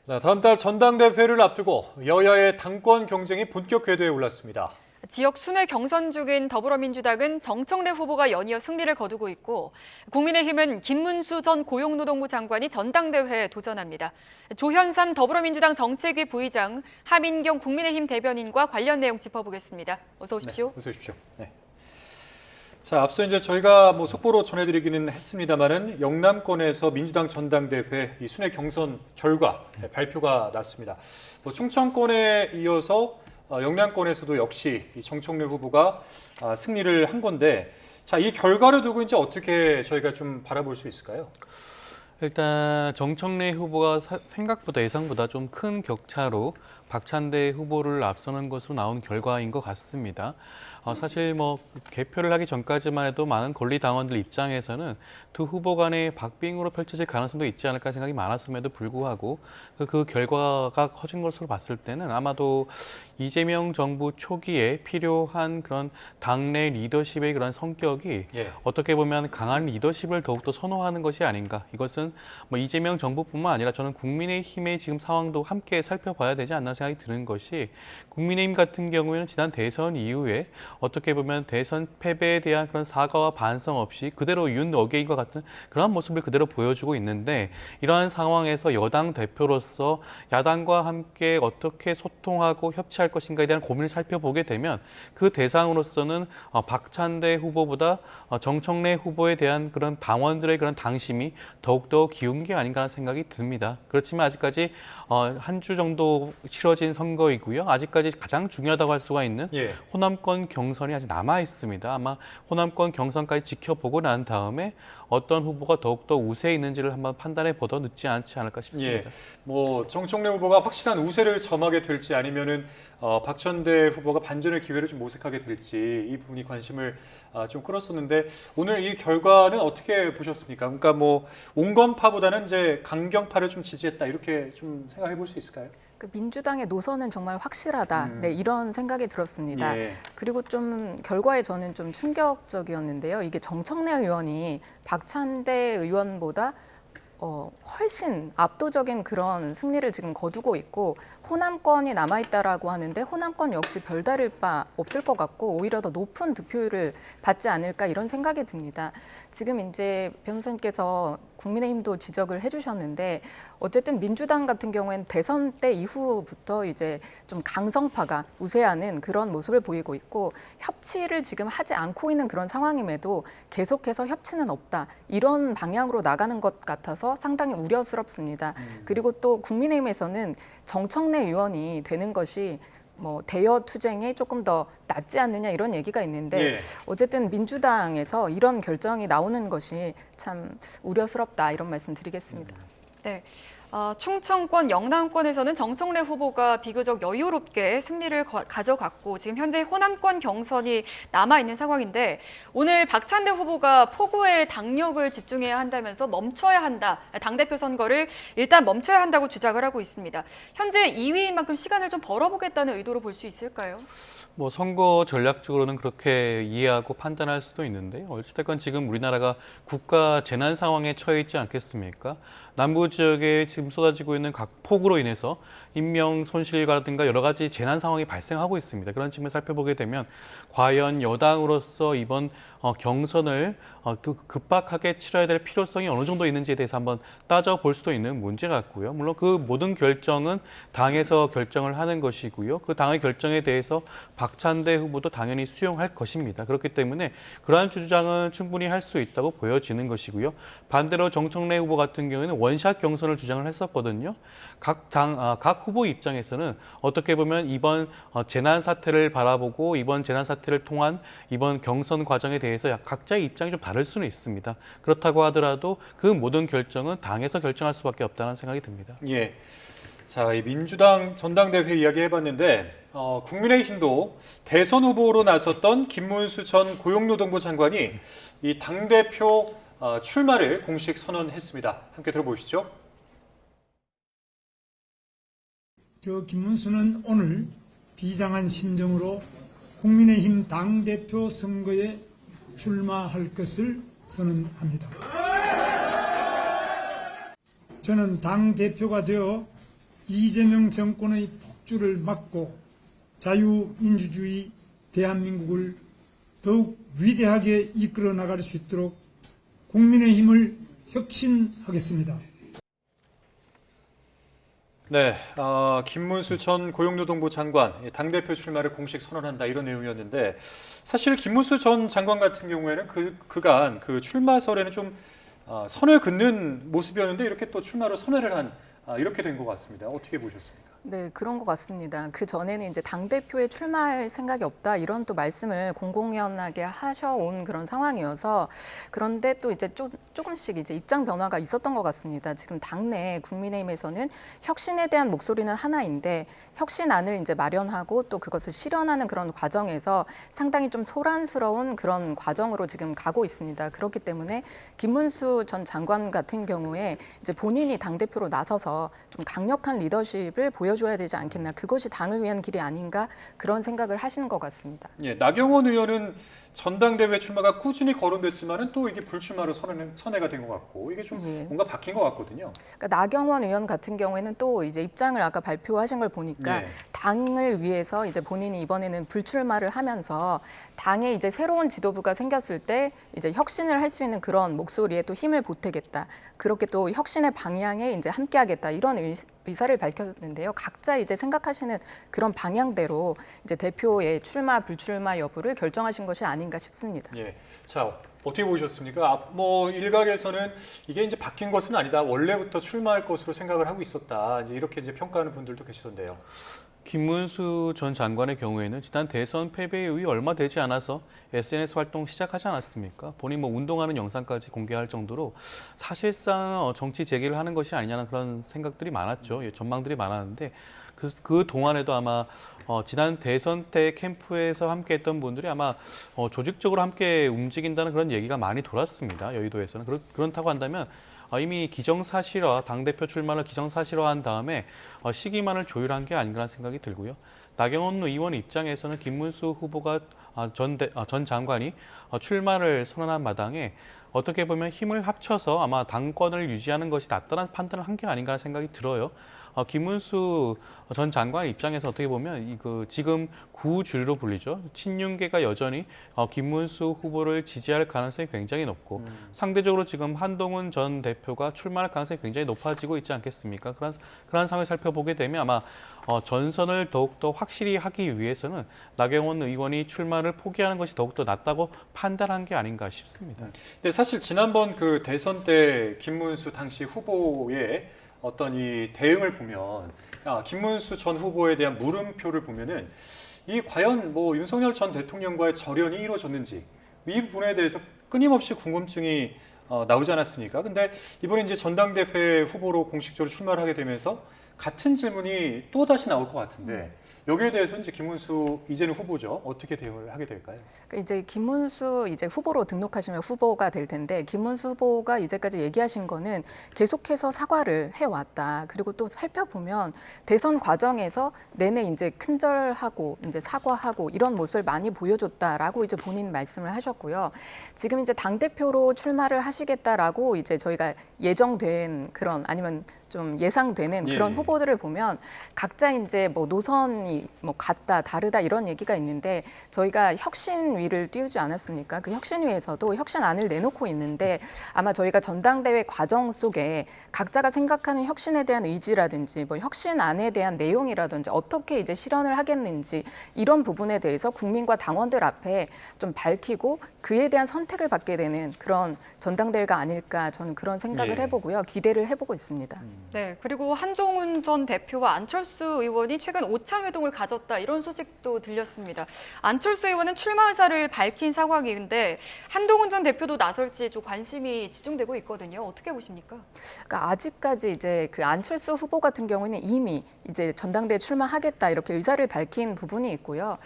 네, 다음 달 전당대회를 앞두고 여야의 당권 경쟁이 본격 궤도에 올랐습니다. 지역 순회 경선 중인 더불어민주당은 정청래 후보가 연이어 승리를 거두고 있고 국민의힘은 김문수 전 고용노동부 장관이 전당대회에 도전합니다. 조현삼 더불어민주당 정책위 부의장, 하민경 국민의힘 대변인과 관련 내용 짚어보겠습니다. 어서 오십시오. 네, 어서 오십시오. 네. 자, 앞서 이제 저희가 속보로 전해드리기는 했습니다만은 영남권에서 민주당 전당대회 이 순회 경선 결과 발표가 났습니다. 충청권에 이어서 영남권에서도 역시 이 정청래 후보가 승리를 한 건데, 자, 이 결과를 두고 이제 어떻게 저희가 좀 바라볼 수 있을까요? 일단 정청래 후보가 생각보다 예상보다 좀 큰 격차로 박찬대 후보를 앞서는 것으로 나온 결과인 것 같습니다. 사실 개표를 하기 전까지만 해도 많은 권리 당원들 입장에서는 두 후보 간의 박빙으로 펼쳐질 가능성도 있지 않을까 생각이 많았음에도 불구하고 그 결과가 커진 것으로 봤을 때는 아마도 이재명 정부 초기에 필요한 그런 당내 리더십의 그런 성격이 어떻게 보면 강한 리더십을 더욱더 선호하는 것이 아닌가. 이것은 이재명 정부뿐만 아니라 저는 국민의힘의 지금 상황도 함께 살펴봐야 되지 않나 생각이 드는 것이, 국민의힘 같은 경우에는 지난 대선 이후에 어떻게 보면 대선 패배에 대한 그런 사과와 반성 없이 그대로 윤 어게인과 같은 그런 모습을 그대로 보여주고 있는데, 이러한 상황에서 여당 대표로서 야당과 함께 어떻게 소통하고 협치할 것인가에 대한 고민을 살펴보게 되면 그 대상으로서는 박찬대 후보보다 정청래 후보에 대한 그런 당원들의 그런 당심이 더욱더 기운 게 아닌가 하는 생각이 듭니다. 그렇지만 아직까지 한 주 정도 치러진 선거이고요. 아직까지 가장 중요하다고 할 수가 있는 호남권 경선이 아직 남아 있습니다. 아마 호남권 경선까지 지켜보고 난 다음에 어떤 후보가 더욱더 우세에 있는지를 한번 판단해 보더 늦지 않지 않을까 싶습니다. 정청래 후보가 확실한 우세를 점하게 될지 아니면은 박찬대 후보가 반전의 기회를 좀 모색하게 될지, 이 부분이 관심을 좀 끌었었는데, 오늘 이 결과는 어떻게 보셨습니까? 그러니까 온건파보다는 이제 강경파를 좀 지지했다, 이렇게 좀 생각해 볼 수 있을까요? 그 민주당의 노선은 정말 확실하다. 네, 이런 생각이 들었습니다. 그리고 좀 결과에 저는 좀 충격적이었는데요. 이게 정청래 의원이 박찬대 의원보다 훨씬 압도적인 그런 승리를 지금 거두고 있고, 호남권이 남아있다라고 하는데 호남권 역시 별다를 바 없을 것 같고 오히려 더 높은 득표율을 받지 않을까, 이런 생각이 듭니다. 지금 이제 변호사님께서 국민의힘도 지적을 해주셨는데, 어쨌든 민주당 같은 경우에는 대선 때 이후부터 이제 좀 강성파가 우세하는 그런 모습을 보이고 있고, 협치를 지금 하지 않고 있는 그런 상황임에도 계속해서 협치는 없다, 이런 방향으로 나가는 것 같아서 상당히 우려스럽습니다. 그리고 또 국민의힘에서는 정청래 의원이 되는 것이 대여 투쟁에 조금 더 낫지 않느냐, 이런 얘기가 있는데 어쨌든 민주당에서 이런 결정이 나오는 것이 참 우려스럽다, 이런 말씀 드리겠습니다. 네. 충청권, 영남권에서는 정청래 후보가 비교적 여유롭게 승리를 가져갔고 지금 현재 호남권 경선이 남아있는 상황인데, 오늘 박찬대 후보가 포구에 당력을 집중해야 한다면서 멈춰야 한다, 당대표 선거를 일단 멈춰야 한다고 주장을 하고 있습니다. 현재 2위인 만큼 시간을 좀 벌어보겠다는 의도로 볼 수 있을까요? 선거 전략적으로는 그렇게 이해하고 판단할 수도 있는데요. 어찌됐건 지금 우리나라가 국가 재난 상황에 처해 있지 않겠습니까? 남부 지역에 지금 쏟아지고 있는 각 폭우로 인해서 인명 손실이라든가 여러 가지 재난 상황이 발생하고 있습니다. 그런 측면을 살펴보게 되면 과연 여당으로서 이번 경선을 급박하게 치러야 될 필요성이 어느 정도 있는지에 대해서 한번 따져볼 수도 있는 문제 같고요. 물론 그 모든 결정은 당에서 결정을 하는 것이고요. 그 당의 결정에 대해서 박찬대 후보도 당연히 수용할 것입니다. 그렇기 때문에 그러한 주장은 충분히 할 수 있다고 보여지는 것이고요. 반대로 정청래 후보 같은 경우에는 원샷 경선을 주장을 했었거든요. 각 후보 입장에서는 어떻게 보면 이번 재난 사태를 바라보고 이번 재난 사태를 통한 이번 경선 과정에 대해서 각자의 입장이 좀 다를 수는 있습니다. 그렇다고 하더라도 그 모든 결정은 당에서 결정할 수밖에 없다는 생각이 듭니다. 자, 이 민주당 전당대회 이야기 해봤는데, 국민의힘도 대선 후보로 나섰던 김문수 전 고용노동부 장관이 이 당대표 출마를 공식 선언했습니다. 함께 들어보시죠. 김문수는 오늘 비장한 심정으로 국민의힘 당대표 선거에 출마할 것을 선언합니다. 저는 당대표가 되어 이재명 정권의 폭주를 막고 자유민주주의 대한민국을 더욱 위대하게 이끌어 나갈 수 있도록 국민의힘을 혁신하겠습니다. 네, 김문수 전 고용노동부 장관 당대표 출마를 공식 선언한다 이런 내용이었는데 사실 김문수 전 장관 같은 경우에는 그간 그 출마설에는 좀 선을 긋는 모습이었는데 이렇게 또 출마로 선회를 한 이렇게 된 것 같습니다. 어떻게 보셨습니까? 네, 그런 것 같습니다. 그 전에는 이제 당대표에 출마할 생각이 없다 이런 또 말씀을 공공연하게 하셔온 그런 상황이어서 그런데 또 이제 조금씩 이제 입장 변화가 있었던 것 같습니다. 지금 당내 국민의힘에서는 혁신에 대한 목소리는 하나인데 혁신안을 이제 마련하고 또 그것을 실현하는 그런 과정에서 상당히 좀 소란스러운 그런 과정으로 지금 가고 있습니다. 그렇기 때문에 김문수 전 장관 같은 경우에 이제 본인이 당대표로 나서서 좀 강력한 리더십을 보여줘야 되지 않겠나. 그것이 당을 위한 길이 아닌가 그런 생각을 하시는 것 같습니다. 예, 나경원 의원은 전당대회 출마가 꾸준히 거론됐지만은 또 이게 불출마로 선회가 된 것 같고 이게 좀 예. 뭔가 바뀐 것 같거든요. 그러니까 나경원 의원 같은 경우에는 또 이제 입장을 아까 발표하신 걸 보니까 예. 당을 위해서 이제 본인이 이번에는 불출마를 하면서 당에 이제 새로운 지도부가 생겼을 때 이제 혁신을 할 수 있는 그런 목소리에 또 힘을 보태겠다. 그렇게 또 혁신의 방향에 이제 함께하겠다 이런 의사를 밝혔는데요. 각자 이제 생각하시는 그런 방향대로 이제 대표의 출마 불출마 여부를 결정하신 것이 아닌가 싶습니다. 예. 자, 어떻게 보셨습니까? 뭐 일각에서는 이게 이제 바뀐 것은 아니다. 원래부터 출마할 것으로 생각을 하고 있었다. 이제 이렇게 이제 평가하는 분들도 계시던데요. 김문수 전 장관의 경우에는 지난 대선 패배 이후에 얼마 되지 않아서 SNS 활동 시작하지 않았습니까? 본인 뭐 운동하는 영상까지 공개할 정도로 사실상 정치 재기를 하는 것이 아니냐는 그런 생각들이 많았죠. 예, 전망들이 많았는데 그 동안에도 아마 지난 대선 때 캠프에서 함께했던 분들이 아마 조직적으로 함께 움직인다는 그런 얘기가 많이 돌았습니다. 여의도에서는 그렇다고 한다면 이미 기정사실화, 당대표 출마를 기정사실화한 다음에 시기만을 조율한 게 아닌가라는 생각이 들고요. 나경원 의원 입장에서는 김문수 후보가 전 장관이 출마를 선언한 마당에 어떻게 보면 힘을 합쳐서 아마 당권을 유지하는 것이 낫다는 판단을 한 게 아닌가 생각이 들어요. 김문수 전 장관 입장에서 어떻게 보면 지금 구주류로 불리죠. 친윤계가 여전히 김문수 후보를 지지할 가능성이 굉장히 높고 상대적으로 지금 한동훈 전 대표가 출마할 가능성이 굉장히 높아지고 있지 않겠습니까? 그런 상황을 살펴보게 되면 아마 전선을 더욱더 확실히 하기 위해서는 나경원 의원이 출마를 포기하는 것이 더욱더 낫다고 판단한 게 아닌가 싶습니다. 근데 사실 지난번 그 대선 때 김문수 당시 후보의 어떤 이 대응을 보면 김문수 전 후보에 대한 물음표를 보면은 이 과연 뭐 윤석열 전 대통령과의 절연이 이루어졌는지 이 부분에 대해서 끊임없이 궁금증이 나오지 않았습니까? 근데 이번에 이제 전당대회 후보로 공식적으로 출마를 하게 되면서 같은 질문이 또 다시 나올 것 같은데 여기에 대해서 이제 김문수 이제는 후보죠. 어떻게 대응을 하게 될까요? 그러니까 이제 김문수 이제 후보로 등록하시면 후보가 될 텐데 김문수 후보가 이제까지 얘기하신 거는 계속해서 사과를 해왔다. 그리고 또 살펴보면 대선 과정에서 내내 이제 큰절하고 이제 사과하고 이런 모습을 많이 보여줬다라고 이제 본인 말씀을 하셨고요. 지금 이제 당 대표로 출마를 하시겠다라고 이제 저희가 예정된 그런 아니면 좀 예상되는 그런 후보들을 보면 각자 이제 뭐 노선이 뭐 같다, 다르다 이런 얘기가 있는데 저희가 혁신위를 띄우지 않았습니까? 그 혁신위에서도 혁신안을 내놓고 있는데 아마 저희가 전당대회 과정 속에 각자가 생각하는 혁신에 대한 의지라든지 뭐 혁신안에 대한 내용이라든지 어떻게 이제 실현을 하겠는지 이런 부분에 대해서 국민과 당원들 앞에 좀 밝히고 그에 대한 선택을 받게 되는 그런 전당대회가 아닐까 저는 그런 생각을 해보고요. 기대를 해보고 있습니다. 네, 그리고 한동훈 전 대표와 안철수 의원이 최근 오찬 회동을 가졌다 이런 소식도 들렸습니다. 안철수 의원은 출마 의사를 밝힌 상황인데 한동훈 전 대표도 나설지 좀 관심이 집중되고 있거든요. 어떻게 보십니까? 그러니까 아직까지 이제 그 안철수 후보 같은 경우에는 이미 이제 전당대회 출마하겠다 이렇게 의사를 밝힌 부분이 있고요.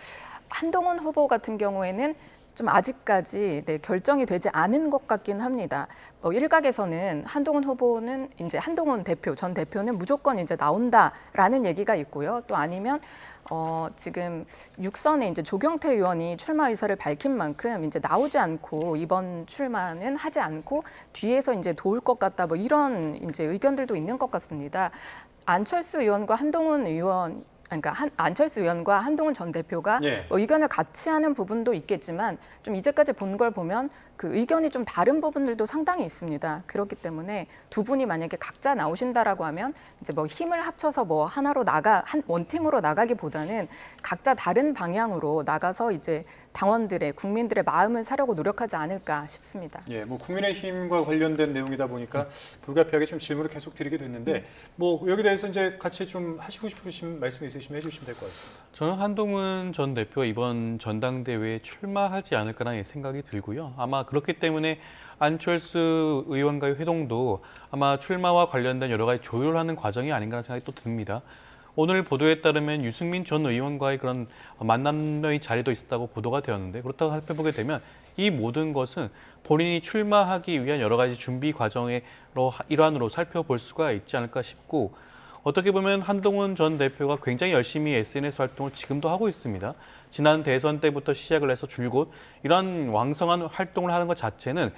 한동훈 후보 같은 경우에는 좀 아직까지 결정이 되지 않은 것 같긴 합니다. 일각에서는 한동훈 후보는 이제 한동훈 대표, 전 대표는 무조건 이제 나온다라는 얘기가 있고요. 또 아니면 지금 육선에 이제 조경태 의원이 출마 의사를 밝힌 만큼 이제 나오지 않고 이번 출마는 하지 않고 뒤에서 이제 도울 것 같다 뭐 이런 이제 의견들도 있는 것 같습니다. 안철수 의원과 한동훈 의원 그러니까 안철수 의원과 한동훈 전 대표가 예. 뭐 의견을 같이 하는 부분도 있겠지만 좀 이제까지 본 걸 보면 그 의견이 좀 다른 부분들도 상당히 있습니다. 그렇기 때문에 두 분이 만약에 각자 나오신다라고 하면 이제 뭐 힘을 합쳐서 뭐 하나로 원팀으로 나가기보다는 각자 다른 방향으로 나가서 이제 당원들의 국민들의 마음을 사려고 노력하지 않을까 싶습니다. 예, 뭐 국민의힘과 관련된 내용이다 보니까 불가피하게 좀 질문을 계속 드리게 됐는데 뭐 여기 대해서 이제 같이 좀 하시고 싶으신 말씀 있으시면 해주시면 될 것 같습니다. 저는 한동훈 전 대표가 이번 전당대회에 출마하지 않을까라는 생각이 들고요. 아마 그렇기 때문에 안철수 의원과의 회동도 아마 출마와 관련된 여러 가지 조율을 하는 과정이 아닌가라는 생각이 또 듭니다. 오늘 보도에 따르면 유승민 전 의원과의 그런 만남의 자리도 있었다고 보도가 되었는데 그렇다고 살펴보게 되면 이 모든 것은 본인이 출마하기 위한 여러 가지 준비 과정의 일환으로 살펴볼 수가 있지 않을까 싶고 어떻게 보면 한동훈 전 대표가 굉장히 열심히 SNS 활동을 지금도 하고 있습니다. 지난 대선 때부터 시작을 해서 줄곧 이런 왕성한 활동을 하는 것 자체는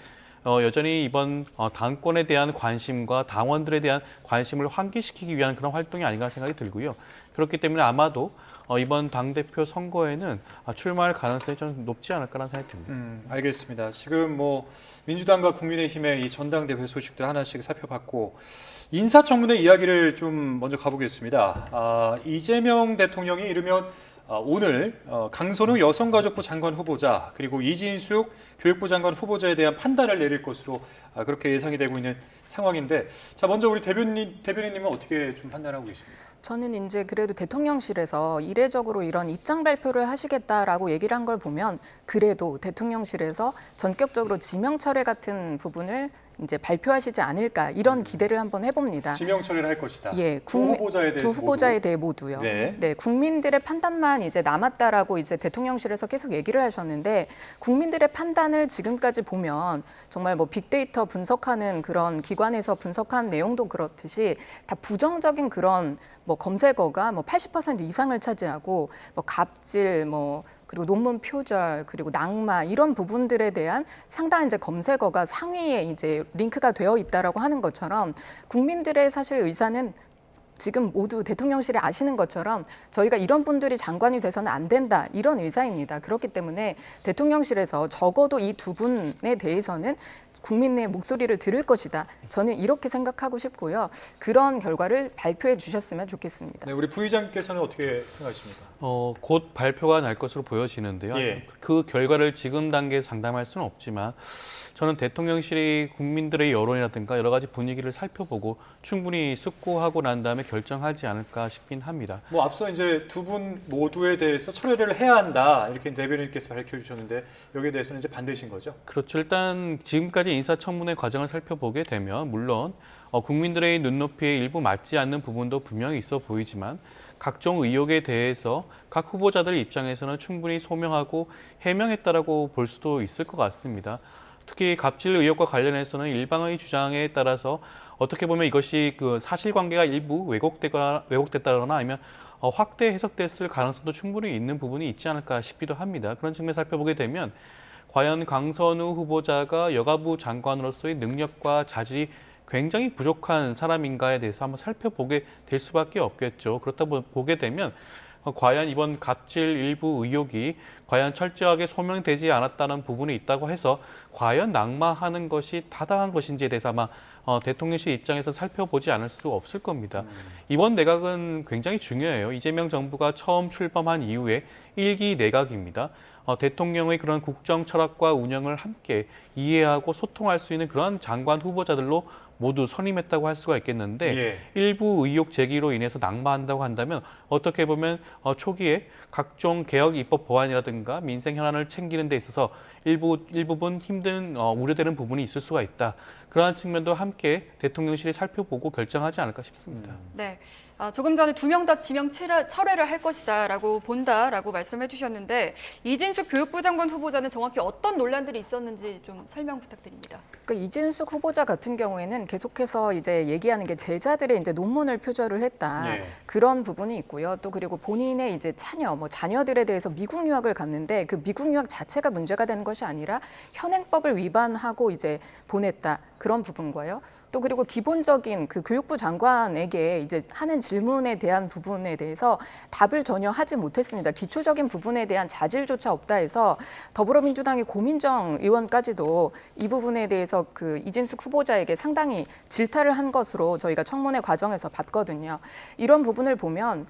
여전히 이번 당권에 대한 관심과 당원들에 대한 관심을 환기시키기 위한 그런 활동이 아닌가 생각이 들고요. 그렇기 때문에 아마도 이번 당대표 선거에는 출마할 가능성이 좀 높지 않을까라는 생각이 듭니다. 알겠습니다. 지금 뭐 민주당과 국민의힘의 이 전당대회 소식들 하나씩 살펴봤고 인사청문회 이야기를 좀 먼저 가보겠습니다. 이재명 대통령이 이르면 오늘 강선우 여성가족부 장관 후보자 그리고 이진숙 교육부 장관 후보자에 대한 판단을 내릴 것으로 그렇게 예상이 되고 있는 상황인데 자 먼저 우리 대변인님은 어떻게 좀 판단하고 계십니까? 저는 이제 그래도 대통령실에서 이례적으로 이런 입장 발표를 하시겠다라고 얘기를 한 걸 보면 그래도 대통령실에서 전격적으로 지명 철회 같은 부분을 이제 발표하시지 않을까 이런 기대를 한번 해봅니다. 지명 처리를 할 것이다. 예, 두 후보자에 대해 모두요. 네. 네, 국민들의 판단만 이제 남았다라고 이제 대통령실에서 계속 얘기를 하셨는데 국민들의 판단을 지금까지 보면 정말 뭐 빅데이터 분석하는 그런 기관에서 분석한 내용도 그렇듯이 다 부정적인 그런 뭐 검색어가 뭐 80% 이상을 차지하고 뭐 갑질 그리고 논문 표절 그리고 낙마 이런 부분들에 대한 상당한 이제 검색어가 상위에 이제 링크가 되어 있다라고 하는 것처럼 국민들의 사실 의사는 지금 모두 대통령실에 아시는 것처럼 저희가 이런 분들이 장관이 돼서는 안 된다 이런 의사입니다. 그렇기 때문에 대통령실에서 적어도 이 두 분에 대해서는 국민의 목소리를 들을 것이다. 저는 이렇게 생각하고 싶고요. 그런 결과를 발표해 주셨으면 좋겠습니다. 네, 우리 부의장께서는 어떻게 생각하십니까? 곧 발표가 날 것으로 보여지는데요. 예. 그 결과를 지금 단계에서 장담할 수는 없지만 저는 대통령실이 국민들의 여론이라든가 여러 가지 분위기를 살펴보고 충분히 숙고하고 난 다음에 결정하지 않을까 싶긴 합니다. 뭐 앞서 이제 두 분 모두에 대해서 철회를 해야 한다 이렇게 대변인께서 밝혀주셨는데 여기에 대해서는 이제 반대신 거죠? 그렇죠. 일단 지금까지 인사청문회 과정을 살펴보게 되면 물론 국민들의 눈높이에 일부 맞지 않는 부분도 분명히 있어 보이지만 각종 의혹에 대해서 각 후보자들 입장에서는 충분히 소명하고 해명했다라고 볼 수도 있을 것 같습니다. 특히 갑질 의혹과 관련해서는 일방의 주장에 따라서 어떻게 보면 이것이 그 사실관계가 일부 왜곡됐다거나 아니면 확대 해석됐을 가능성도 충분히 있는 부분이 있지 않을까 싶기도 합니다. 그런 측면을 살펴보게 되면 과연 강선우 후보자가 여가부 장관으로서의 능력과 자질이 굉장히 부족한 사람인가에 대해서 한번 살펴보게 될 수밖에 없겠죠. 그렇다 보게 되면 과연 이번 갑질 일부 의혹이 과연 철저하게 소명되지 않았다는 부분이 있다고 해서 과연 낙마하는 것이 타당한 것인지에 대해서 아마 대통령실 입장에서 살펴보지 않을 수 없을 겁니다. 이번 내각은 굉장히 중요해요. 이재명 정부가 처음 출범한 이후에 1기 내각입니다. 대통령의 그런 국정 철학과 운영을 함께 이해하고 소통할 수 있는 그런 장관 후보자들로 모두 선임했다고 할 수가 있겠는데 예. 일부 의혹 제기로 인해서 낙마한다고 한다면 어떻게 보면 초기에 각종 개혁 입법 보완이라든가 민생 현안을 챙기는 데 있어서 일부분 힘든 우려되는 부분이 있을 수가 있다. 그러한 측면도 함께 대통령실이 살펴보고 결정하지 않을까 싶습니다. 네. 조금 전에 두 명 다 지명 철회를 할 것이다라고 본다라고 말씀해 주셨는데 이진숙 교육부 장관 후보자는 정확히 어떤 논란들이 있었는지 좀 설명 부탁드립니다. 그러니까 이진숙 후보자 같은 경우에는 계속해서 이제 얘기하는 게 제자들의 이제 논문을 표절을 했다. 예. 그런 부분이 있고요. 또 그리고 본인의 이제 자녀들에 대해서 미국 유학을 갔는데 그 미국 유학 자체가 문제가 되는 것이 아니라 현행법을 위반하고 이제 보냈다. 그런 부분과요. 또 그리고 기본적인 그 교육부 장관에게 이제 하는 질문에 대한 부분에 대해서 답을 전혀 하지 못했습니다. 기초적인 부분에 대한 자질조차 없다 해서 더불어민주당의 고민정 의원까지도 이 부분에 대해서 그 이진숙 후보자에게 상당히 질타를 한 것으로 저희가 청문회 과정에서 봤거든요. 이런 부분을 보면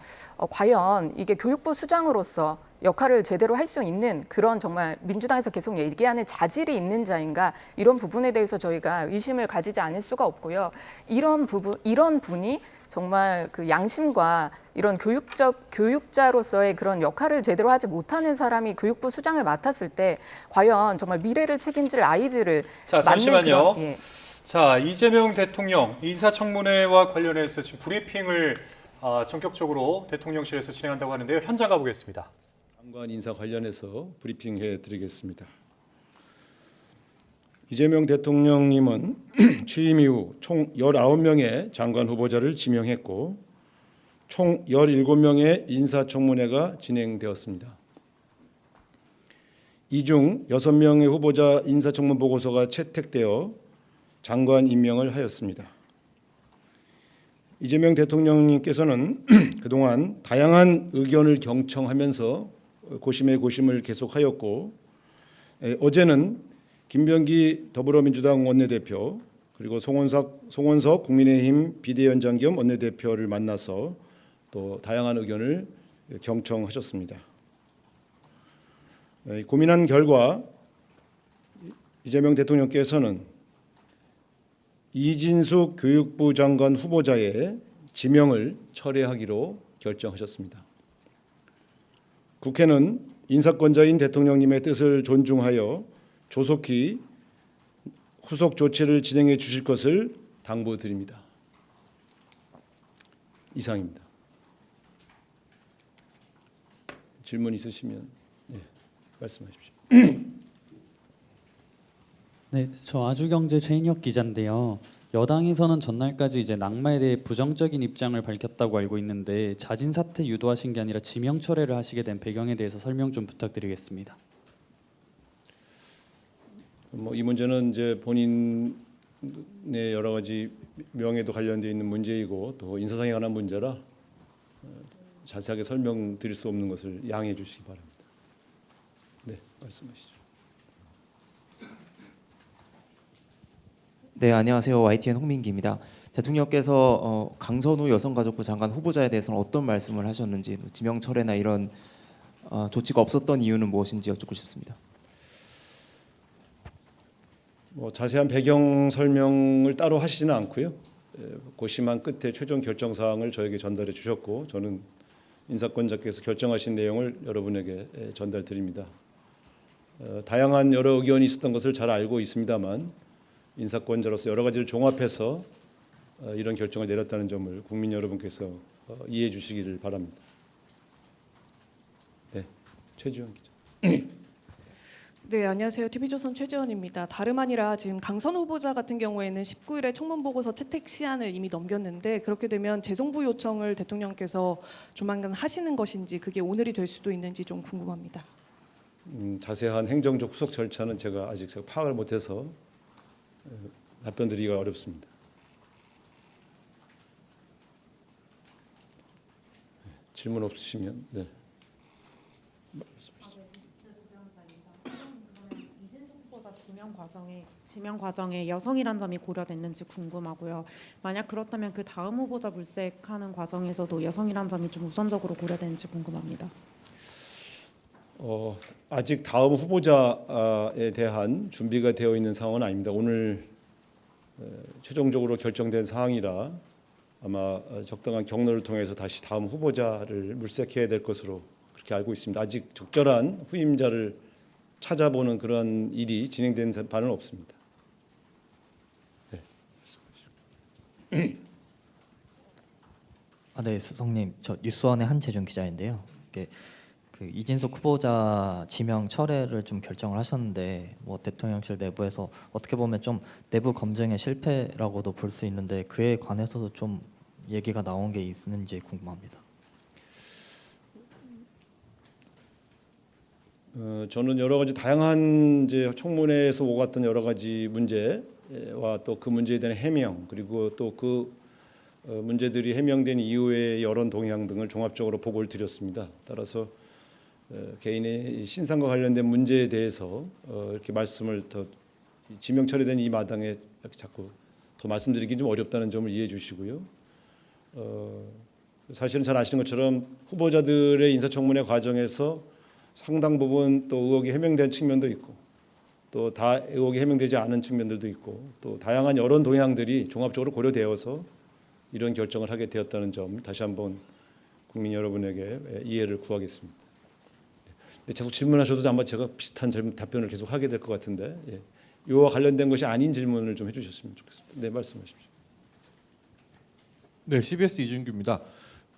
과연 이게 교육부 수장으로서 역할을 제대로 할 수 있는 그런 정말 민주당에서 계속 얘기하는 자질이 있는 자인가 이런 부분에 대해서 저희가 의심을 가지지 않을 수가 없고요. 이런 분이 정말 그 양심과 이런 교육자로서의 그런 역할을 제대로 하지 못하는 사람이 교육부 수장을 맡았을 때 과연 정말 미래를 책임질 아이들을 자, 잠시만요. 그런, 예. 자, 이재명 대통령 인사청문회와 관련해서 지금 브리핑을 전격적으로 대통령실에서 진행한다고 하는데요. 현장 가보겠습니다. 장관 인사 관련해서 브리핑해 드리겠습니다. 이재명 대통령님은 취임 이후 총 19명의 장관 후보자를 지명했고 총 17명의 인사청문회가 진행되었습니다. 이 중 6명의 후보자 인사청문 보고서가 채택되어 장관 임명을 하였습니다. 이재명 대통령님께서는 그동안 다양한 의견을 경청하면서 고심의 고심을 계속하였고 어제는 김병기 더불어민주당 원내대표 그리고 송원석 국민의힘 비대위원장 겸 원내대표를 만나서 또 다양한 의견을 경청하셨습니다. 고민한 결과 이재명 대통령께서는 이진숙 교육부 장관 후보자의 지명을 철회하기로 결정하셨습니다. 국회는 인사권자인 대통령님의 뜻을 존중하여 조속히 후속 조치를 진행해 주실 것을 당부드립니다. 이상입니다. 질문 있으시면 말씀하십시오. 네, 저 아주경제 최인혁 기자인데요. 여당에서는 전날까지 이제 낙마에 대해 부정적인 입장을 밝혔다고 알고 있는데 자진 사퇴 유도하신 게 아니라 지명 철회를 하시게 된 배경에 대해서 설명 좀 부탁드리겠습니다. 이 문제는 이제 본인의 여러 가지 명예도 관련되어 있는 문제이고 또 인사상에 관한 문제라 자세하게 설명드릴 수 없는 것을 양해해 주시기 바랍니다. 네, 말씀하시죠. 네, 안녕하세요. YTN 홍민기입니다. 대통령께서 강선우 여성가족부 장관 후보자에 대해서는 어떤 말씀을 하셨는지, 지명 철회나 이런 조치가 없었던 이유는 무엇인지 여쭙고 싶습니다. 자세한 배경 설명을 따로 하시지는 않고요. 고심한 끝에 최종 결정 사항을 저에게 전달해 주셨고 저는 인사권자께서 결정하신 내용을 여러분에게 전달드립니다. 다양한 여러 의견이 있었던 것을 잘 알고 있습니다만 인사권자로서 여러 가지를 종합해서 이런 결정을 내렸다는 점을 국민 여러분께서 이해해 주시기를 바랍니다. 네, 최지원 기자. 네, 안녕하세요. TV조선 최지원입니다. 다름 아니라 지금 강선 후보자 같은 경우에는 19일에 청문보고서 채택 시한을 이미 넘겼는데 그렇게 되면 재송부 요청을 대통령께서 조만간 하시는 것인지 그게 오늘이 될 수도 있는지 좀 궁금합니다. 자세한 행정적 후속 절차는 제가 아직 파악을 못해서 답변드리기가 어렵습니다. 질문 없으시면 네. 말씀하시죠. 이진숙 후보자 지명 과정에 여성이란 점이 고려됐는지 궁금하고요. 만약 그렇다면 그 다음 후보자 물색하는 과정에서도 여성이란 점이 좀 우선적으로 고려되는지 궁금합니다. 아직 다음 후보자에 대한 준비가 되어 있는 상황은 아닙니다. 오늘 최종적으로 결정된 사항이라 아마 적당한 경로를 통해서 다시 다음 후보자를 물색해야 될 것으로 그렇게 알고 있습니다. 아직 적절한 후임자를 찾아보는 그런 일이 진행된 바는 없습니다. 네. 네, 수석님, 저 뉴스원의 한재준 기자인데요. 그 이진숙 후보자 지명 철회를 좀 결정을 하셨는데 대통령실 내부에서 어떻게 보면 좀 내부 검증의 실패라고도 볼 수 있는데 그에 관해서도 좀 얘기가 나온 게 있는지 궁금합니다. 저는 여러 가지 다양한 이제 청문회에서 오갔던 여러 가지 문제 문제와 또 그 문제에 대한 해명 그리고 또 그 문제들이 해명된 이후의 여론 동향 등을 종합적으로 보고를 드렸습니다. 따라서 개인의 신상과 관련된 문제에 대해서 이렇게 말씀을 더 지명 처리된 이 마당에 이렇게 자꾸 더 말씀드리기 좀 어렵다는 점을 이해해 주시고요. 사실은 잘 아시는 것처럼 후보자들의 인사청문회 과정에서 상당 부분 또 의혹이 해명된 측면도 있고 또 다 의혹이 해명되지 않은 측면들도 있고 또 다양한 여론 동향들이 종합적으로 고려되어서 이런 결정을 하게 되었다는 점 다시 한번 국민 여러분에게 이해를 구하겠습니다. 계속 질문하셔도 아마 제가 비슷한 답변을 계속 하게 될 것 같은데 이와 관련된 것이 아닌 질문을 좀 해주셨으면 좋겠습니다. 네, 말씀하십시오. 네, CBS 이준규입니다.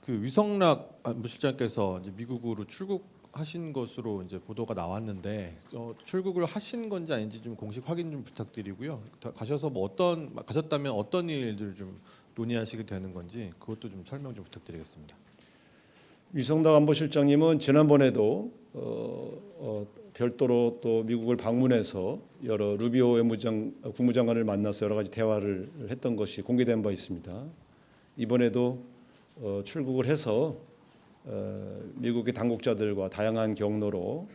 그 위성락 안보실장께서 이제 미국으로 출국하신 것으로 이제 보도가 나왔는데 출국을 하신 건지 아닌지 좀 공식 확인 좀 부탁드리고요. 가셔서 뭐 가셨다면 어떤 일들 좀 논의하시게 되는 건지 그것도 좀 설명 좀 부탁드리겠습니다. 위성락 안보실장님은 지난번에도 별도로 또 미국을 방문해서 여러 루비오 국무장관을 만나서 여러 가지 대화를 했던 것이 공개된 바 있습니다. 이번에도 출국을 해서 미국의 당국자들과 다양한 경로로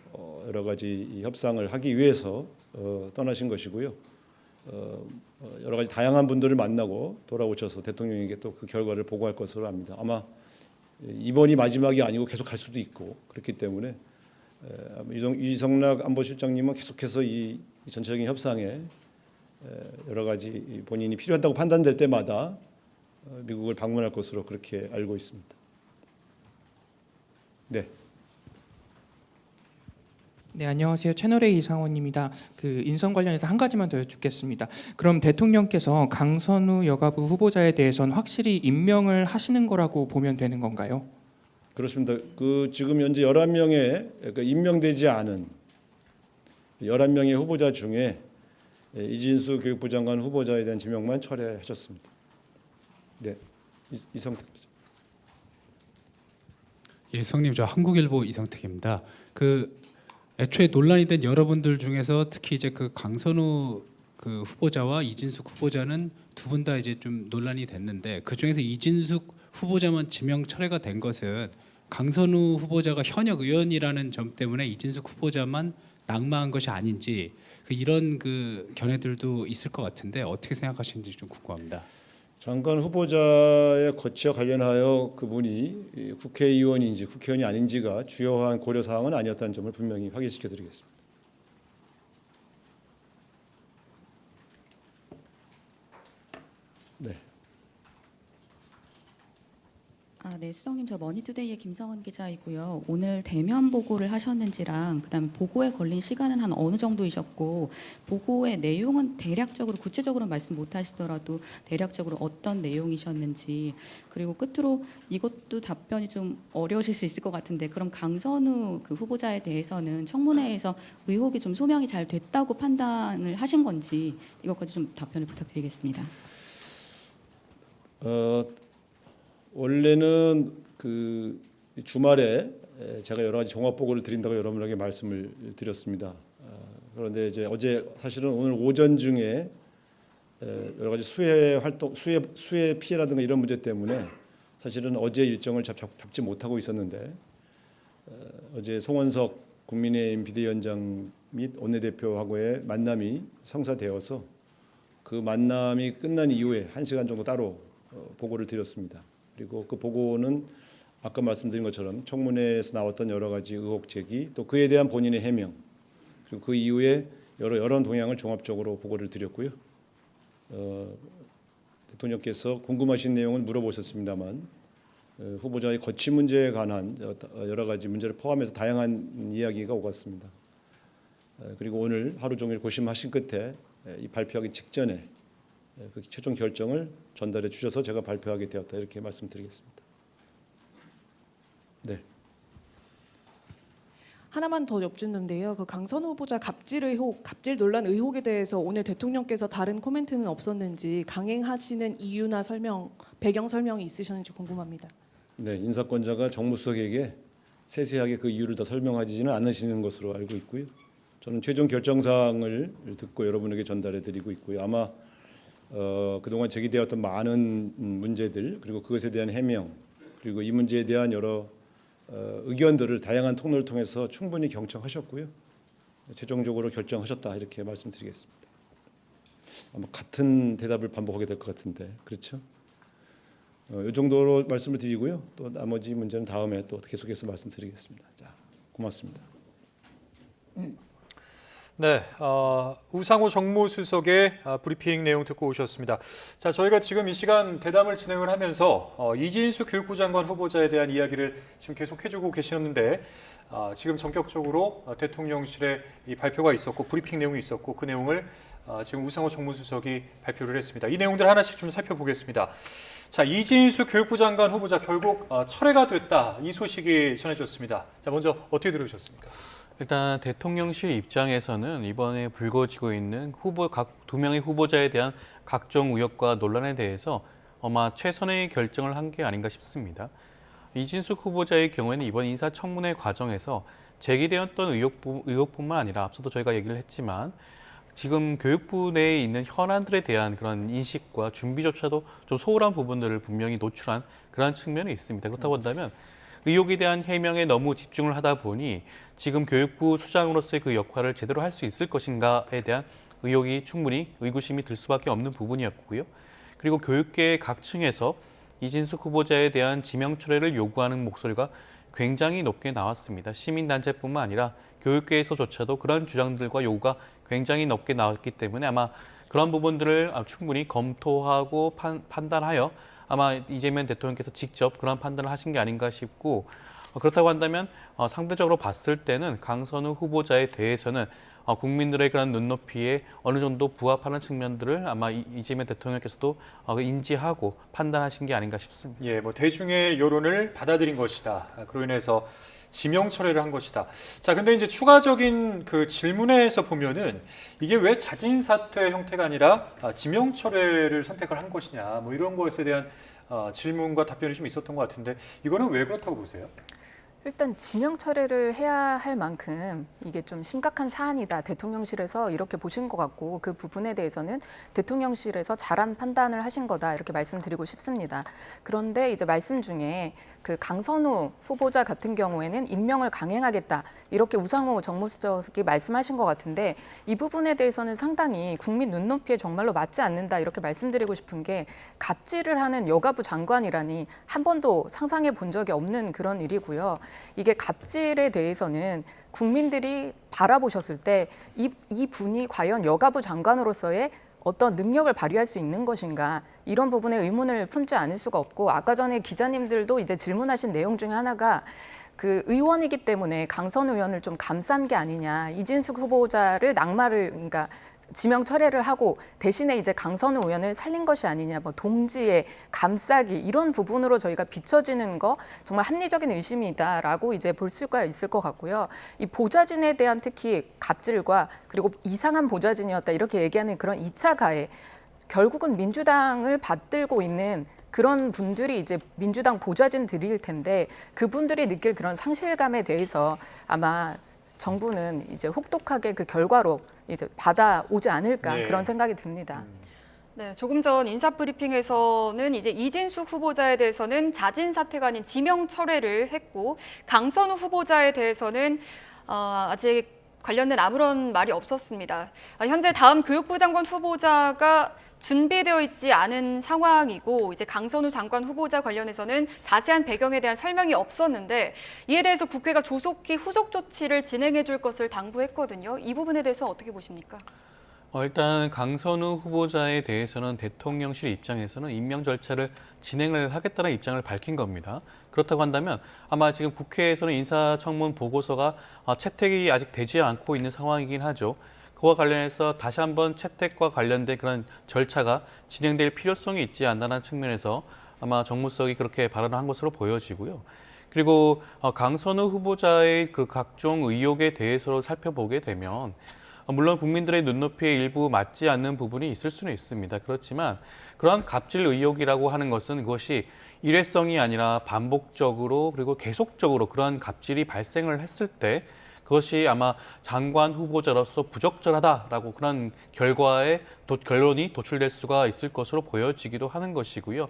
여러 가지 협상을 하기 위해서 떠나신 것이고요. 여러 가지 다양한 분들을 만나고 돌아오셔서 대통령에게 또 그 결과를 보고할 것으로 압니다. 아마 이번이 마지막이 아니고 계속 갈 수도 있고 그렇기 때문에 위성락 안보실장님은 계속해서 이 전체적인 협상에 여러 가지 본인이 필요하다고 판단될 때마다 미국을 방문할 것으로 그렇게 알고 있습니다. 네. 네, 안녕하세요. 채널A 이상원입니다. 그 인선 관련해서 한 가지만 더 여쭙겠습니다. 그럼 대통령께서 강선우 여가부 후보자에 대해서는 확실히 임명을 하시는 거라고 보면 되는 건가요? 그렇습니다. 그 지금 현재 11명의 임명되지 않은 11명의 후보자 중에 이진수 교육부 장관 후보자에 대한 지명만 철회하셨습니다. 네, 이성택 기자. 예, 성님, 저 한국일보 이성택입니다. 그 애초에 논란이 된 여러분들 중에서 특히 이제 그 강선우 그 후보자와 이진숙 후보자는 두 분 다 이제 좀 논란이 됐는데 그 중에서 이진숙 후보자만 지명 철회가 된 것은 강선우 후보자가 현역 의원이라는 점 때문에 이진숙 후보자만 낙마한 것이 아닌지 이런 그 견해들도 있을 것 같은데 어떻게 생각하시는지 좀 궁금합니다. 장관 후보자의 거치와 관련하여 그분이 국회의원인지 국회의원이 아닌지가 주요한 고려 사항은 아니었다는 점을 분명히 확인시켜 드리겠습니다. 네. 네, 수석님, 저 머니투데이의 김성은 기자이고요. 오늘 대면 보고를 하셨는지랑 그다음에 보고에 걸린 시간은 한 어느 정도이셨고 보고의 내용은 대략적으로 구체적으로 말씀 못하시더라도 대략적으로 어떤 내용이셨는지 그리고 끝으로 이것도 답변이 좀 어려우실 수 있을 것 같은데 그럼 강선우 그 후보자에 대해서는 청문회에서 의혹이 좀 소명이 잘 됐다고 판단을 하신 건지 이것까지 좀 답변을 부탁드리겠습니다. 원래는 그 주말에 제가 여러 가지 종합 보고를 드린다고 여러분에게 말씀을 드렸습니다. 그런데 이제 어제 사실은 오늘 오전 중에 여러 가지 수해 활동, 수해 피해라든가 이런 문제 때문에 사실은 어제 일정을 잡지 못하고 있었는데 어제 송원석 국민의힘 비대위원장 및 원내대표하고의 만남이 성사되어서 그 만남이 끝난 이후에 1시간 정도 따로 보고를 드렸습니다. 그리고 그 보고는 아까 말씀드린 것처럼 청문회에서 나왔던 여러 가지 의혹 제기 또 그에 대한 본인의 해명 그리고 그 이후에 여러 여론 동향을 종합적으로 보고를 드렸고요. 대통령께서 궁금하신 내용은 물어보셨습니다만 후보자의 거취 문제에 관한 여러 가지 문제를 포함해서 다양한 이야기가 오갔습니다. 그리고 오늘 하루 종일 고심하신 끝에 이 발표하기 직전에 그 최종 결정을 전달해 주셔서 제가 발표하게 되었다 이렇게 말씀드리겠습니다. 네. 하나만 더 여쭙는데요. 그 강선우 후보자 갑질 의혹, 갑질 논란 의혹에 대해서 오늘 대통령께서 다른 코멘트는 없었는지 강행하시는 이유나 설명, 배경 설명이 있으셨는지 궁금합니다. 네, 인사권자가 정무수석에게 세세하게 그 이유를 다 설명하지는 않으시는 것으로 알고 있고요. 저는 최종 결정 사항을 듣고 여러분에게 전달해 드리고 있고요. 아마 그동안 제기되었던 많은 문제들 그리고 그것에 대한 해명 그리고 이 문제에 대한 여러 의견들을 다양한 통로를 통해서 충분히 경청하셨고요. 최종적으로 결정하셨다 이렇게 말씀드리겠습니다. 아마 같은 대답을 반복하게 될 것 같은데 그렇죠? 이 정도로 말씀을 드리고요. 또 나머지 문제는 다음에 또 계속해서 말씀드리겠습니다. 자, 고맙습니다. 네, 우상호 정무수석의 브리핑 내용 듣고 오셨습니다. 자, 저희가 지금 이 시간 대담을 진행을 하면서 이진수 교육부 장관 후보자에 대한 이야기를 지금 계속 해주고 계셨는데 지금 전격적으로 대통령실에 이 발표가 있었고 브리핑 내용이 있었고 그 내용을 지금 우상호 정무수석이 발표를 했습니다. 이 내용들 하나씩 좀 살펴보겠습니다. 자, 이진수 교육부 장관 후보자 결국 철회가 됐다. 이 소식이 전해졌습니다. 자, 먼저 어떻게 들으셨습니까? 일단 대통령실 입장에서는 이번에 불거지고 있는 각 두 명의 후보자에 대한 각종 의혹과 논란에 대해서 아마 최선의 결정을 한 게 아닌가 싶습니다. 이진숙 후보자의 경우에는 이번 인사청문회 과정에서 제기되었던 의혹뿐만 아니라 앞서도 저희가 얘기를 했지만 지금 교육부 내에 있는 현안들에 대한 그런 인식과 준비조차도 좀 소홀한 부분들을 분명히 노출한 그런 측면이 있습니다. 그렇다고 한다면 의혹에 대한 해명에 너무 집중을 하다 보니 지금 교육부 수장으로서의 그 역할을 제대로 할 수 있을 것인가에 대한 의혹이 충분히 의구심이 들 수밖에 없는 부분이었고요. 그리고 교육계 각 층에서 이진숙 후보자에 대한 지명 철회를 요구하는 목소리가 굉장히 높게 나왔습니다. 시민단체뿐만 아니라 교육계에서조차도 그런 주장들과 요구가 굉장히 높게 나왔기 때문에 아마 그런 부분들을 충분히 검토하고 판단하여 아마 이재명 대통령께서 직접 그런 판단을 하신 게 아닌가 싶고 그렇다고 한다면 상대적으로 봤을 때는 강선우 후보자에 대해서는 국민들의 그런 눈높이에 어느 정도 부합하는 측면들을 아마 이재명 대통령께서도 인지하고 판단하신 게 아닌가 싶습니다. 예, 뭐 대중의 여론을 받아들인 것이다. 그로 인해서 지명 철회를 한 것이다. 자, 근데 이제 추가적인 그 질문에서 보면은 이게 왜 자진 사퇴 형태가 아니라 지명 철회를 선택을 한 것이냐, 뭐 이런 것에 대한 질문과 답변이 좀 있었던 것 같은데 이거는 왜 그렇다고 보세요? 일단 지명 철회를 해야 할 만큼 이게 좀 심각한 사안이다. 대통령실에서 이렇게 보신 것 같고 그 부분에 대해서는 대통령실에서 잘한 판단을 하신 거다. 이렇게 말씀드리고 싶습니다. 그런데 이제 말씀 중에 그 강선우 후보자 같은 경우에는 임명을 강행하겠다. 이렇게 우상호 정무수석이 말씀하신 것 같은데 이 부분에 대해서는 상당히 국민 눈높이에 정말로 맞지 않는다. 이렇게 말씀드리고 싶은 게 갑질을 하는 여가부 장관이라니 한 번도 상상해 본 적이 없는 그런 일이고요. 이게 갑질에 대해서는 국민들이 바라보셨을 때 이 분이 과연 여가부 장관으로서의 어떤 능력을 발휘할 수 있는 것인가 이런 부분에 의문을 품지 않을 수가 없고 아까 전에 기자님들도 이제 질문하신 내용 중에 하나가 그 의원이기 때문에 강선 의원을 좀 감싼 게 아니냐 이진숙 후보자를 그러니까 지명 철회를 하고 대신에 이제 강선우 의원을 살린 것이 아니냐, 뭐 동지의 감싸기 이런 부분으로 저희가 비춰지는 거 정말 합리적인 의심이다라고 이제 볼 수가 있을 것 같고요. 이 보좌진에 대한 특히 갑질과 그리고 이상한 보좌진이었다 이렇게 얘기하는 그런 2차 가해 결국은 민주당을 받들고 있는 그런 분들이 이제 민주당 보좌진들일 텐데 그분들이 느낄 그런 상실감에 대해서 아마 정부는 이제 혹독하게 그 결과로 이제 받아오지 않을까 네. 그런 생각이 듭니다. 네, 조금 전 인사 브리핑에서는 이제 이진숙 후보자에 대해서는 자진 사퇴가 아닌 지명 철회를 했고 강선우 후보자에 대해서는 아직 관련된 아무런 말이 없었습니다. 현재 다음 교육부 장관 후보자가 준비되어 있지 않은 상황이고 이제 강선우 장관 후보자 관련해서는 자세한 배경에 대한 설명이 없었는데 이에 대해서 국회가 조속히 후속 조치를 진행해 줄 것을 당부했거든요. 이 부분에 대해서 어떻게 보십니까? 일단 강선우 후보자에 대해서는 대통령실 입장에서는 임명 절차를 진행을 하겠다는 입장을 밝힌 겁니다. 그렇다고 한다면 아마 지금 국회에서는 인사청문 보고서가 채택이 아직 되지 않고 있는 상황이긴 하죠. 그와 관련해서 다시 한번 채택과 관련된 그런 절차가 진행될 필요성이 있지 않나라는 측면에서 아마 정무수석이 그렇게 발언을 한 것으로 보여지고요. 그리고 강선우 후보자의 그 각종 의혹에 대해서 살펴보게 되면 물론 국민들의 눈높이에 일부 맞지 않는 부분이 있을 수는 있습니다. 그렇지만 그러한 갑질 의혹이라고 하는 것은 그것이 일회성이 아니라 반복적으로 그리고 계속적으로 그러한 갑질이 발생을 했을 때 그것이 아마 장관 후보자로서 부적절하다라고 그런 결론이 도출될 수가 있을 것으로 보여지기도 하는 것이고요.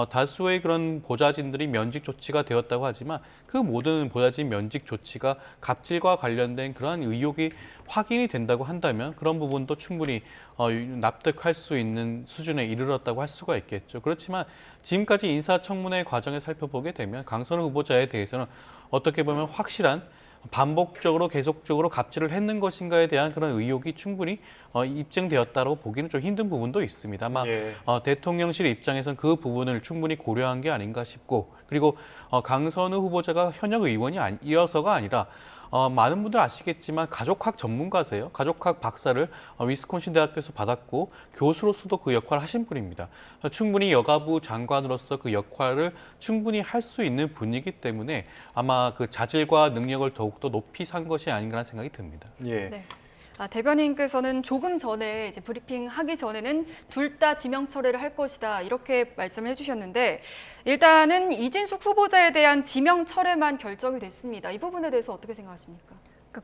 다수의 그런 보좌진들이 면직 조치가 되었다고 하지만 그 모든 보좌진 면직 조치가 갑질과 관련된 그러한 의혹이 확인이 된다고 한다면 그런 부분도 충분히 납득할 수 있는 수준에 이르렀다고 할 수가 있겠죠. 그렇지만 지금까지 인사청문회 과정을 살펴보게 되면 강선우 후보자에 대해서는 어떻게 보면 확실한 반복적으로 계속적으로 갑질을 했는 것인가에 대한 그런 의혹이 충분히 입증되었다고 보기는 좀 힘든 부분도 있습니다. 아마 대통령실 입장에서는 그 부분을 충분히 고려한 게 아닌가 싶고, 그리고 강선우 후보자가 현역 의원이어서가 아니라 많은 분들 아시겠지만 가족학 전문가세요. 가족학 박사를 위스콘신 대학교에서 받았고 교수로서도 그 역할을 하신 분입니다. 충분히 여가부 장관으로서 그 역할을 충분히 할 수 있는 분이기 때문에 아마 그 자질과 능력을 더욱더 높이 산 것이 아닌가라는 생각이 듭니다. 예. 네. 대변인께서는 조금 전에 이제 브리핑 하기 전에는 둘 다 지명 철회를 할 것이다 이렇게 말씀을 해주셨는데, 일단은 이진숙 후보자에 대한 지명 철회만 결정이 됐습니다. 이 부분에 대해서 어떻게 생각하십니까?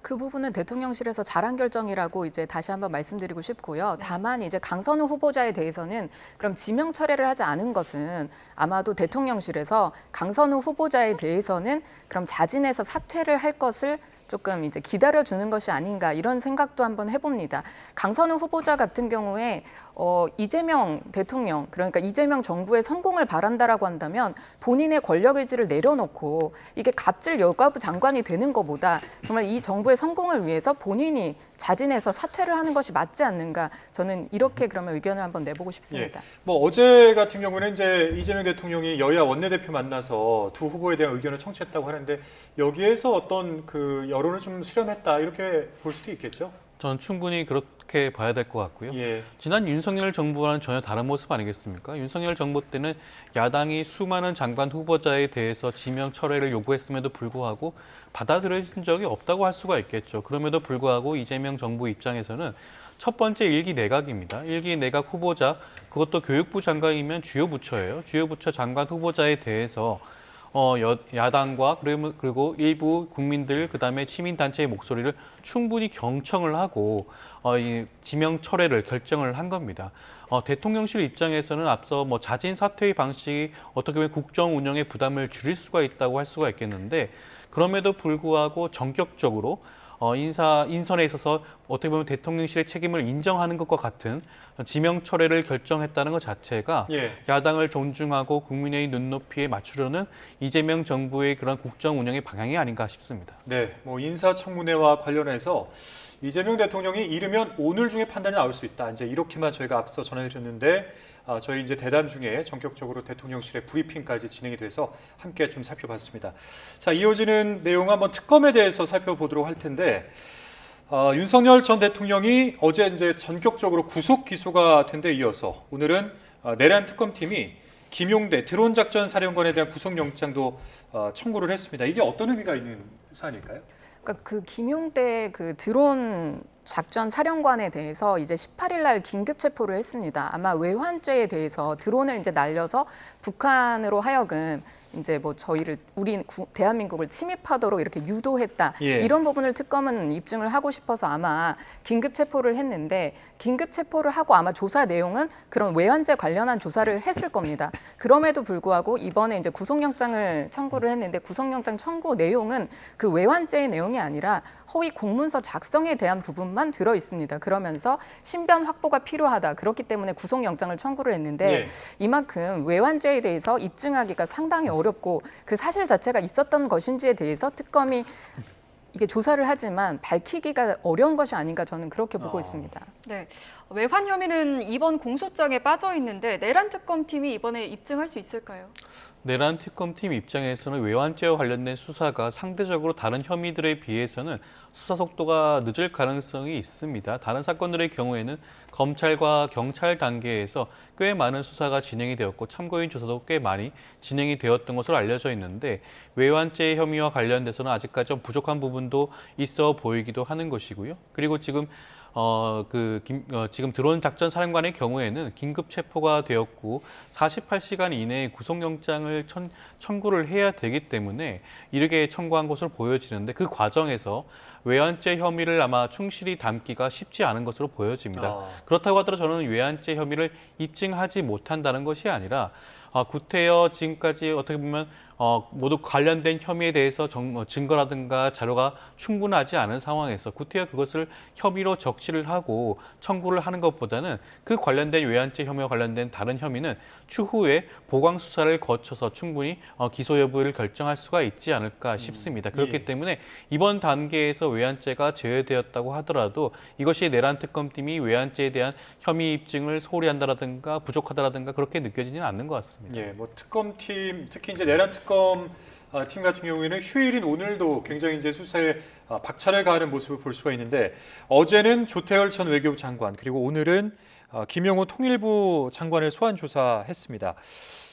그 부분은 대통령실에서 잘한 결정이라고 이제 다시 한번 말씀드리고 싶고요. 다만 이제 강선우 후보자에 대해서는 그럼 지명 철회를 하지 않은 것은 아마도 대통령실에서 강선우 후보자에 대해서는 그럼 자진해서 사퇴를 할 것을 조금 이제 기다려주는 것이 아닌가 이런 생각도 한번 해봅니다. 강선우 후보자 같은 경우에 이재명 대통령, 그러니까 이재명 정부의 성공을 바란다라고 한다면 본인의 권력 의지를 내려놓고 이게 갑질 여가부 장관이 되는 것보다 정말 이 정부의 성공을 위해서 본인이 자진해서 사퇴를 하는 것이 맞지 않는가, 저는 이렇게 그러면 의견을 한번 내보고 싶습니다. 뭐 어제 같은 경우는 이제 이재명 대통령이 여야 원내대표 만나서 두 후보에 대한 의견을 청취했다고 하는데 여기에서 어떤 그 여론을 좀 수렴했다 이렇게 볼 수도 있겠죠? 저는 충분히 그렇게 봐야 될 것 같고요. 지난 윤석열 정부와는 전혀 다른 모습 아니겠습니까? 윤석열 정부 때는 야당이 수많은 장관 후보자에 대해서 지명 철회를 요구했음에도 불구하고 받아들여진 적이 없다고 할 수가 있겠죠. 그럼에도 불구하고 이재명 정부 입장에서는 첫 번째 일기 내각입니다. 일기 내각 후보자, 그것도 교육부 장관이면 주요 부처예요. 주요 부처 장관 후보자에 대해서 야당과 그리고 일부 국민들, 그다음에 시민단체의 목소리를 충분히 경청을 하고 이 지명 철회를 결정을 한 겁니다. 대통령실 입장에서는 앞서 뭐 자진 사퇴의 방식이 어떻게 보면 국정 운영의 부담을 줄일 수가 있다고 할 수가 있겠는데, 그럼에도 불구하고 전격적으로 인선에 있어서 어떻게 보면 대통령실의 책임을 인정하는 것과 같은 지명 철회를 결정했다는 것 자체가 야당을 존중하고 국민의 눈높이에 맞추려는 이재명 정부의 그런 국정 운영의 방향이 아닌가 싶습니다. 네, 뭐 인사청문회와 관련해서 이재명 대통령이 이르면 오늘 중에 판단이 나올 수 있다. 이제 이렇게만 저희가 앞서 전해드렸는데 저희 이제 대담 중에 전격적으로 대통령실의 브리핑까지 진행이 돼서 함께 좀 살펴봤습니다. 자, 이어지는 내용 한번 특검에 대해서 살펴보도록 할 텐데, 윤석열 전 대통령이 어제 이제 전격적으로 구속 기소가 된 데 이어서 오늘은 내란 특검팀이 김용대 드론 작전 사령관에 대한 구속영장도 청구를 했습니다. 이게 어떤 의미가 있는 사안일까요? 그러니까 그 김용대 그 드론 작전 사령관에 대해서 이제 18일 날 긴급 체포를 했습니다. 아마 외환죄에 대해서 드론을 이제 날려서 북한으로 하여금 이제 뭐 대한민국을 침입하도록 이렇게 유도했다. 이런 부분을 특검은 입증을 하고 싶어서 아마 긴급 체포를 했는데, 긴급 체포를 하고 아마 조사 내용은 그런 외환죄 관련한 조사를 했을 겁니다. 그럼에도 불구하고 이번에 이제 구속영장을 청구를 했는데, 구속영장 청구 내용은 그 외환죄의 내용이 아니라 허위 공문서 작성에 대한 부분만 들어 있습니다. 그러면서 신변 확보가 필요하다. 그렇기 때문에 구속영장을 청구를 했는데 이만큼 외환죄에 대해서 입증하기가 상당히 어렵고 그 사실 자체가 있었던 것인지에 대해서 특검이 이게 조사를 하지만 밝히기가 어려운 것이 아닌가, 저는 그렇게 보고 있습니다. 네, 외환 혐의는 이번 공소장에 빠져 있는데 내란 특검팀이 이번에 입증할 수 있을까요? 내란 특검팀 입장에서는 외환죄와 관련된 수사가 상대적으로 다른 혐의들에 비해서는 수사 속도가 늦을 가능성이 있습니다. 다른 사건들의 경우에는 검찰과 경찰 단계에서 꽤 많은 수사가 진행이 되었고 참고인 조사도 꽤 많이 진행이 되었던 것으로 알려져 있는데, 외환죄 혐의와 관련돼서는 아직까지 좀 부족한 부분도 있어 보이기도 하는 것이고요. 그리고 지금 지금 드론 작전 사령관의 경우에는 긴급 체포가 되었고 48시간 이내에 구속영장을 청구를 해야 되기 때문에 이르게 청구한 것으로 보여지는데 그 과정에서 외환죄 혐의를 아마 충실히 담기가 쉽지 않은 것으로 보여집니다. 그렇다고 하더라도 저는 외환죄 혐의를 입증하지 못한다는 것이 아니라 구태여 지금까지 어떻게 보면 모두 관련된 혐의에 대해서 증거라든가 자료가 충분하지 않은 상황에서 구태여 그것을 혐의로 적시를 하고 청구를 하는 것보다는 그 관련된 외환죄 혐의와 관련된 다른 혐의는 추후에 보강 수사를 거쳐서 충분히 기소 여부를 결정할 수가 있지 않을까 싶습니다. 그렇기 때문에 이번 단계에서 외환죄가 제외되었다고 하더라도 이것이 내란 특검팀이 외환죄에 대한 혐의 입증을 소홀히 한다라든가 부족하다라든가 그렇게 느껴지지는 않는 것 같습니다. 예, 뭐 특검팀 특히 이제 내란 특검 팀 같은 경우에는 휴일인 오늘도 굉장히 이제 수사에 박차를 가하는 모습을 볼 수가 있는데 어제는 조태열 전 외교부 장관 그리고 오늘은 김용호 통일부 장관을 소환 조사했습니다.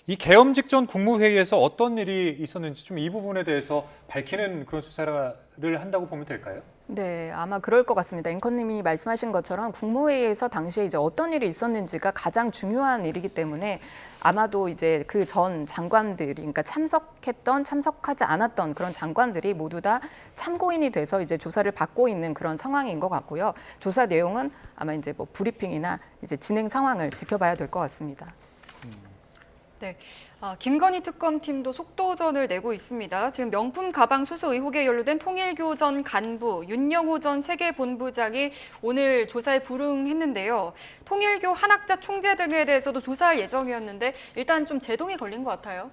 이 계엄 직전 국무회의에서 어떤 일이 있었는지 좀 이 부분에 대해서 밝히는 그런 수사를 한다고 보면 될까요? 네, 아마 그럴 것 같습니다. 앵커님이 말씀하신 것처럼 국무회의에서 당시에 이제 어떤 일이 있었는지가 가장 중요한 일이기 때문에 아마도 이제 그 전 장관들이, 그러니까 참석했던, 참석하지 않았던 그런 장관들이 모두 다 참고인이 돼서 이제 조사를 받고 있는 그런 상황인 것 같고요. 조사 내용은 아마 이제 뭐 브리핑이나 이제 진행 상황을 지켜봐야 될 것 같습니다. 네, 김건희 특검팀도 속도전을 내고 있습니다. 지금 명품 가방 수수 의혹에 연루된 통일교 전 간부, 윤영호 전 세계본부장이 오늘 조사에 불응했는데요. 통일교 한학자 총재 등에 대해서도 조사할 예정이었는데 일단 좀 제동이 걸린 것 같아요.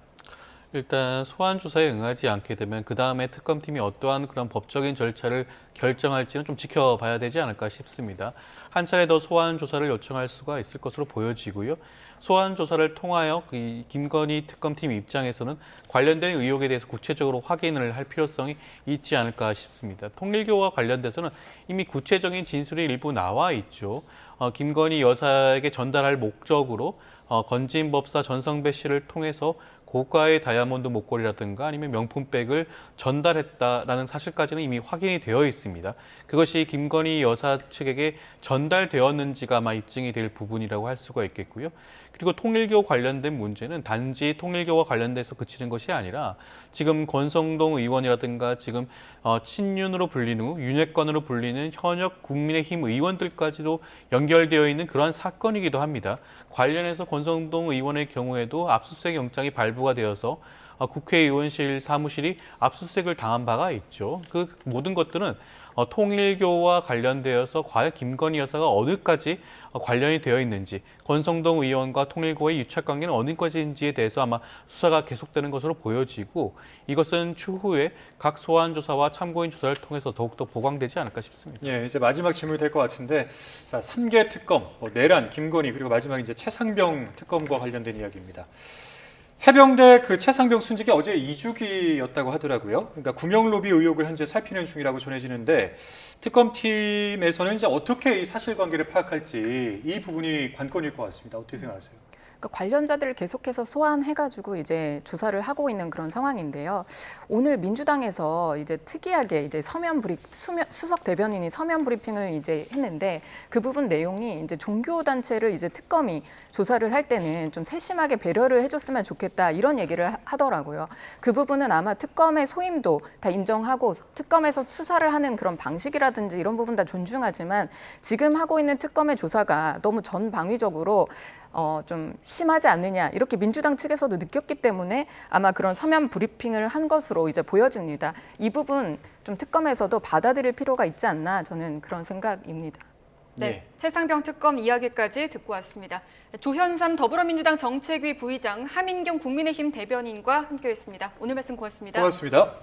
일단 소환 조사에 응하지 않게 되면 그 다음에 특검팀이 어떠한 그런 법적인 절차를 결정할지는 좀 지켜봐야 되지 않을까 싶습니다. 한 차례 더 소환 조사를 요청할 수가 있을 것으로 보여지고요. 소환 조사를 통하여 김건희 특검팀 입장에서는 관련된 의혹에 대해서 구체적으로 확인을 할 필요성이 있지 않을까 싶습니다. 통일교와 관련돼서는 이미 구체적인 진술이 일부 나와 있죠. 김건희 여사에게 전달할 목적으로 건진법사 전성배 씨를 통해서 고가의 다이아몬드 목걸이라든가 아니면 명품백을 전달했다라는 사실까지는 이미 확인이 되어 있습니다. 그것이 김건희 여사 측에게 전달되었는지가 아마 입증이 될 부분이라고 할 수가 있겠고요. 그리고 통일교 관련된 문제는 단지 통일교와 관련돼서 그치는 것이 아니라 지금 권성동 의원이라든가 지금 친윤으로 불리는 윤핵관으로 불리는 현역 국민의힘 의원들까지도 연결되어 있는 그러한 사건이기도 합니다. 관련해서 권성동 의원의 경우에도 압수수색 영장이 발부가 되어서 국회의원실 사무실이 압수수색을 당한 바가 있죠. 그 모든 것들은 통일교와 관련되어서 과연 김건희 여사가 어디까지 관련이 되어 있는지, 권성동 의원과 통일교의 유착관계는 어디까지인지에 대해서 아마 수사가 계속되는 것으로 보여지고 이것은 추후에 각 소환 조사와 참고인 조사를 통해서 더욱더 보강되지 않을까 싶습니다. 예, 이제 마지막 질문이 될 것 같은데, 자, 3개 특검, 내란, 김건희 그리고 마지막 이제 최상병 특검과 관련된 이야기입니다. 해병대 그 최상병 순직이 어제 2주기였다고 하더라고요. 그러니까 구명 로비 의혹을 현재 살피는 중이라고 전해지는데 특검팀에서는 이제 어떻게 이 사실관계를 파악할지 이 부분이 관건일 것 같습니다. 어떻게 생각하세요? 그러니까 관련자들을 계속해서 소환해가지고 이제 조사를 하고 있는 그런 상황인데요. 오늘 민주당에서 이제 특이하게 이제 수석 대변인이 서면 브리핑을 이제 했는데 그 부분 내용이 이제 종교 단체를 이제 특검이 조사를 할 때는 좀 세심하게 배려를 해줬으면 좋겠다 이런 얘기를 하더라고요. 그 부분은 아마 특검의 소임도 다 인정하고 특검에서 수사를 하는 그런 방식이라든지 이런 부분 다 존중하지만 지금 하고 있는 특검의 조사가 너무 전방위적으로 좀 심하지 않느냐 이렇게 민주당 측에서도 느꼈기 때문에 아마 그런 서면 브리핑을 한 것으로 이제 보여집니다. 이 부분 좀 특검에서도 받아들일 필요가 있지 않나 저는 그런 생각입니다. 네, 최상병 특검 이야기까지 듣고 왔습니다. 조현삼 더불어민주당 정책위 부의장, 하민경 국민의힘 대변인과 함께했습니다. 오늘 말씀 고맙습니다. 고맙습니다.